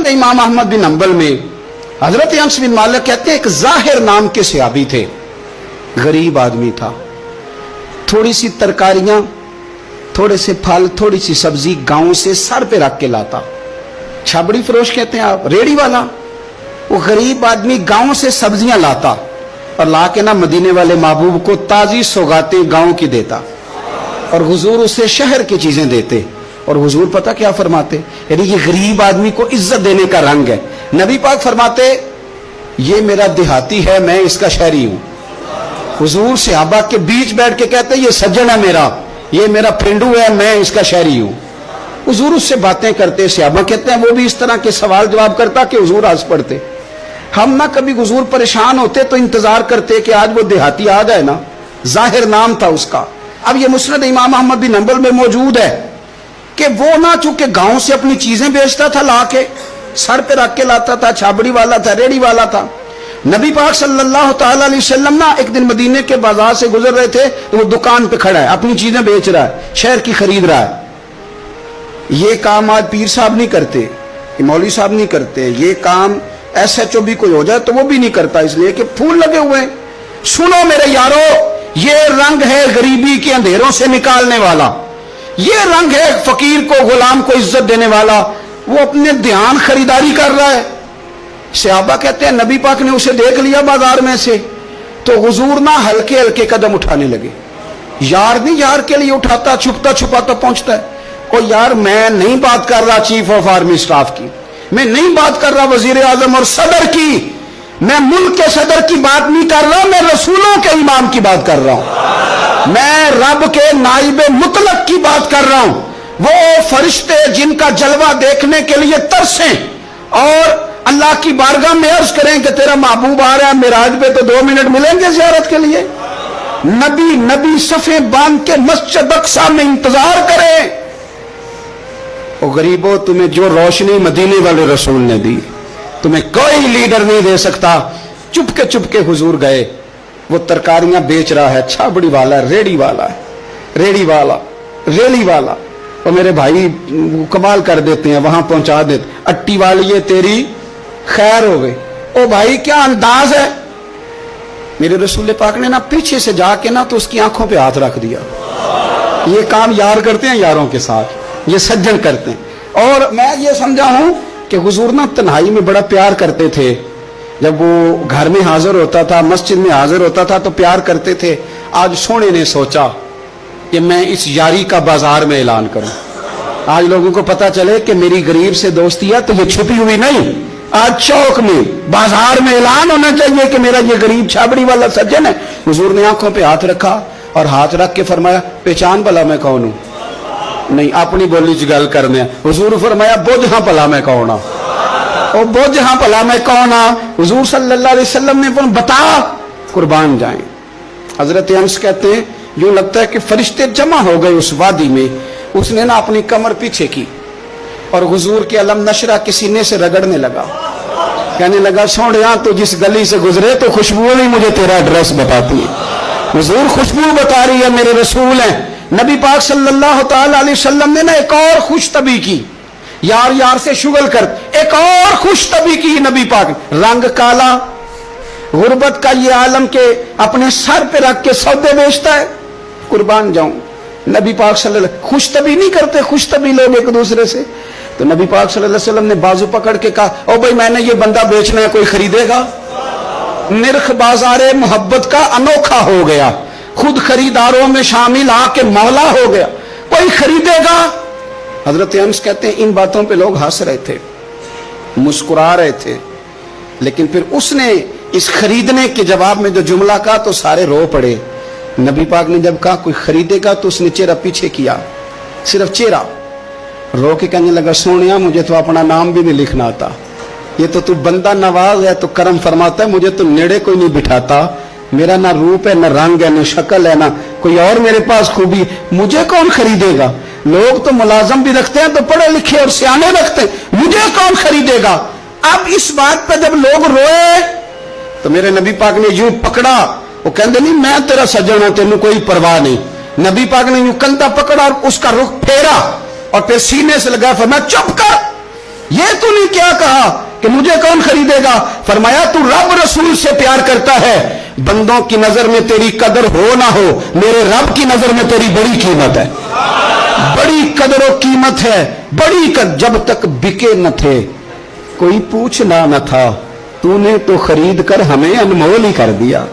मुस्नद इमाम अहमद बिन हंबल में हजरत अनस बिन मालिक कहते हैं एक जाहिर नाम के सहाबी थे, गरीब आदमी था, थोड़ी सी तरकारियां, थोड़े से फल, थोड़ी सी सब्जी गांव से सर पे रख के लाता। छाबड़ी फरोश कहते हैं आप, रेडी वाला। वो गरीब आदमी गांव से सब्जियां लाता और ला के ना मदीने वाले महबूब को ताजी सौगातें गांव की देता और हुजूर उसे शहर की चीजें देते। और हुजूर पता क्या फरमाते, यानी ये गरीब आदमी को इज्जत देने का रंग है। नबी पाक फरमाते ये मेरा देहाती है, मैं इसका शहरी हूं। हुजूर सहाबा के बीच बैठ के कहते ये सज्जन है मेरा, ये मेरा फ्रेंडू है, मैं इसका शहरी हूं। हुजूर उससे बातें करते, सहाबा कहते हैं वो भी इस तरह के सवाल जवाब करता कि हुजूर हंस पड़ते। हम ना कभी हुजूर परेशान होते तो इंतजार करते कि आज वो देहाती आ जाए ना, जाहिर नाम था उसका। अब ये मुस्नद इमाम अहमद बिन हंबल में मौजूद है कि वो ना चूंकि गांव से अपनी चीजें बेचता था, ला के सर पे रख के लाता था, छाबड़ी वाला था, रेडी वाला था। नबी पाक सल्लल्लाहु ताला अलैहि वसल्लम ना एक दिन मदीने के बाजार से गुजर रहे थे, तो वो दुकान पे खड़ा है, अपनी चीजें बेच रहा है, शहर की खरीद रहा है। ये काम आज पीर साहब नहीं करते, मौलवी साहब नहीं करते, ये काम SHO भी कोई हो जाए तो वो भी नहीं करता, इसलिए कि फूल लगे हुए हैं। सुनो मेरे यारो, ये रंग है गरीबी के अंधेरों से निकालने वाला, ये रंग है फकीर को, गुलाम को इज्जत देने वाला। वो अपने ध्यान खरीदारी कर रहा है। सहाबा कहते हैं नबी पाक ने उसे देख लिया बाजार में से, तो हुजूर ना हल्के हल्के कदम उठाने लगे। यार नहीं यार के लिए उठाता, छुपता छुपाता पहुंचता है। ओ यार मैं नहीं बात कर रहा चीफ ऑफ आर्मी स्टाफ की, मैं नहीं बात कर रहा वजीर आजम और सदर की, मैं मुल्क के सदर की बात नहीं कर रहा, मैं रसूलों के इमाम की बात कर रहा हूं, मैं रब के नाइब मुतलक की बात कर रहा हूं। वो फरिश्ते जिनका जलवा देखने के लिए तरसें और अल्लाह की बारगाह में अर्ज करें कि तेरा महबूब आ रहा है, मेराज पे तो 2 मिनट मिलेंगे जियारत के लिए। नबी सफे बांध के मस्जिद अक्सा में इंतजार करें। ओ गरीबों, तुम्हें जो रोशनी मदीने वाले रसूल ने दी, तुम्हें कोई लीडर नहीं दे सकता। चुपके हुजूर गए, वो तरकारियां बेच रहा है, छाबड़ी वाला, रेड़ी वाला, रेड़ी वाला, रेली वाला। और मेरे भाई कमाल कर देते हैं, वहां पहुंचा देते, अट्टी वाली ये तेरी खैर हो गई। ओ भाई क्या अंदाज है। मेरे रसूल पाक ने ना पीछे से जाके ना तो उसकी आंखों पे हाथ रख दिया। ये काम यार करते हैं यारों के साथ, ये सज्जन करते हैं। और मैं ये समझा हूं कि हुजूर ना तन्हाई में बड़ा प्यार करते थे। जब वो घर में हाजिर होता था, मस्जिद में हाजिर होता था तो प्यार करते थे। आज सोने ने सोचा कि मैं इस यारी का बाजार में ऐलान करूं, आज लोगों को पता चले कि मेरी गरीब से दोस्ती है, तो ये छुपी हुई नहीं, आज चौक में बाजार में ऐलान होना चाहिए कि मेरा ये गरीब छाबड़ी वाला सज्जन है। हुजूर ने आंखों पे हाथ रखा और हाथ रख के फरमाया पहचान भला मैं कौन हूं। नहीं, अपनी बोली च गल करने। हुजूर फरमाया बोझ हाँ भला मैं कौन हाँ, और बोझ हाँ भला मैं कौन हाँ। हुजूर सल्लल्लाहु अलैहि वसल्लम ने बता, कुर्बान जाएं। हजरत अनस कहते हैं यूं लगता है कि फरिश्ते जमा हो गए उस वादी में। उसने ना अपनी कमर पीछे की और हुजूर के अलम नशरा के सीने से रगड़ने लगा, कहने लगा सोनिया तो जिस गली से गुजरे तो खुशबू ही मुझे तेरा एड्रेस बताती है। हुजूर खुशबू बता रही है, मेरे रसूल हैं। नबी पाक सल्लल्लाहु ताला अलैहि वसल्लम ने ना एक और खुशतबी की, यार यार से शुगल कर एक और खुशतबी की नबी पाक। रंग काला, गुर्बत का ये आलम के अपने सर पे रख के सौदे बेचता है, कुर्बान जाऊं। नबी पाक सल्लल्लाहु खुशतबी नहीं करते, खुशतबी लोग एक दूसरे से। तो नबी पाक सल्लल्लाहु अलैहि वसल्लम ने बाजू पकड़ के कहा ओ भाई मैंने ये बंदा बेचना है, कोई खरीदेगा। निर्ख बाजारे मोहब्बत का अनोखा हो गया, खुद खरीदारों में शामिल आके मौला हो गया, कोई खरीदेगा। हजरत अनस कहते हैं इन बातों पे लोग हंस रहे थे, मुस्कुरा रहे थे, लेकिन फिर उसने इस खरीदने के जवाब में जो जुमला कहा तो सारे रो पड़े। नबी पाक ने जब कहा कोई खरीदेगा तो उसने चेहरा पीछे किया, सिर्फ चेहरा, रो के कहने लगा सोनिया मुझे तो अपना नाम भी नहीं लिखना आता, ये तो तू बंदा नवाज है, तो करम फरमाता है, मुझे तो नेड़े कोई नहीं बिठाता, मेरा ना रूप है, ना रंग है, ना शक्ल है, ना कोई और मेरे पास खूबी, मुझे कौन खरीदेगा। लोग तो मुलाजम भी रखते हैं, तो पढ़े लिखे और सियाने रखते हैं, मुझे कौन खरीदेगा। अब इस बात पर जब लोग रोए तो मेरे नबी पाक ने यूं पकड़ा, वो कहते नहीं मैं तेरा सज्जन हूं, तेन कोई परवाह नहीं। नबी पाक ने यूं कंधा पकड़ा और उसका रुख फेरा और फिर सीने से लगा, फरमाया चुप कर, ये तूने क्या कहा कि मुझे कौन खरीदेगा? फरमाया तू रब रसूल से प्यार करता है, बंदों की नजर में तेरी कदर हो ना हो, मेरे रब की नजर में तेरी बड़ी कीमत है, बड़ी कदर और कीमत है, बड़ी जब तक बिके न थे कोई पूछना न था, तूने तो खरीद कर हमें अनमोल ही कर दिया।